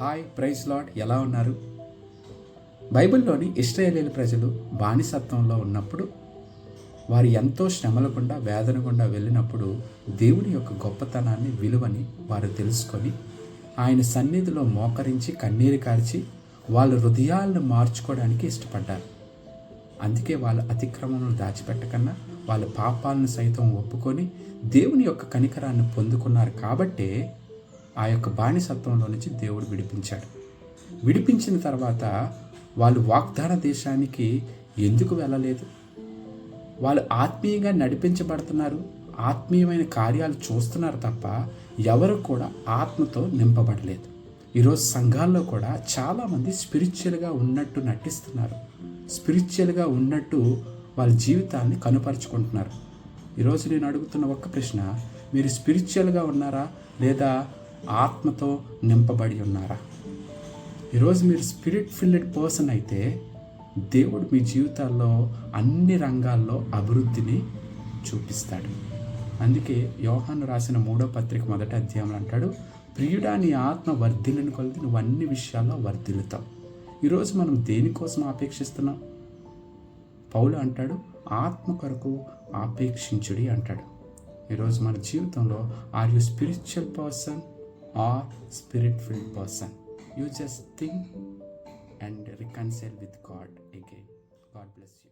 Hi, praise lord. ఎలా ఉన్నారు? బైబిల్లోని ఇశ్రాయేలీయుల ప్రజలు బానిసత్వంలో ఉన్నప్పుడు వారు ఎంతో శ్రమల గుండా వేదన గుండా వెళ్ళినప్పుడు దేవుని యొక్క గొప్పతనాన్ని విలువని వారు తెలుసుకొని ఆయన సన్నిధిలో మోకరించి కన్నీరు కార్చి వాళ్ళ హృదయాలను మార్చుకోవడానికి ఇష్టపడ్డారు. అందుకే వాళ్ళ అతిక్రమణను దాచిపెట్టకన్నా వాళ్ళ పాపాలను సైతం ఒప్పుకొని దేవుని యొక్క కనికరాన్ని పొందుకున్నారు. కాబట్టే ఆ యొక్క బానిసత్వంలో నుంచి దేవుడు విడిపించాడు. విడిపించిన తర్వాత వాళ్ళు వాగ్దాన దేశానికి ఎందుకు వెళ్ళలేదు? వాళ్ళు ఆత్మీయంగా నడిపించబడుతున్నారు, ఆత్మీయమైన కార్యాలు చూస్తున్నారు తప్ప ఎవరు కూడా ఆత్మతో నింపబడలేదు. ఈరోజు సంఘాల్లో కూడా చాలామంది స్పిరిచువల్గా ఉన్నట్టు నటిస్తున్నారు, స్పిరిచువల్గా ఉన్నట్టు వాళ్ళ జీవితాన్ని కనుపరుచుకుంటున్నారు. ఈరోజు నేను అడుగుతున్న ఒక్క ప్రశ్న, మీరు స్పిరిచువల్గా ఉన్నారా లేదా ఆత్మతో నింపబడి ఉన్నారా? ఈరోజు మీరు స్పిరిట్ ఫిల్డ్ పర్సన్ అయితే దేవుడు మీ జీవితాల్లో అన్ని రంగాల్లో అభివృద్ధిని చూపిస్తాడు. అందుకే యోహాను రాసిన 3వ పత్రిక 1వ అధ్యాయంలో అంటాడు, ప్రియుడా నీ ఆత్మ వర్ధిల్లుని కొలిది నువ్వు అన్ని విషయాల్లో వర్ధిల్లుతావు. ఈరోజు మనం దేనికోసం ఆపేక్షిస్తున్నాం? పౌలు అంటాడు, ఆత్మ కొరకు ఆపేక్షించుడి అంటాడు. ఈరోజు మన జీవితంలో are you spiritual person or spirit-filled person? You just think and reconcile with God again. God bless you.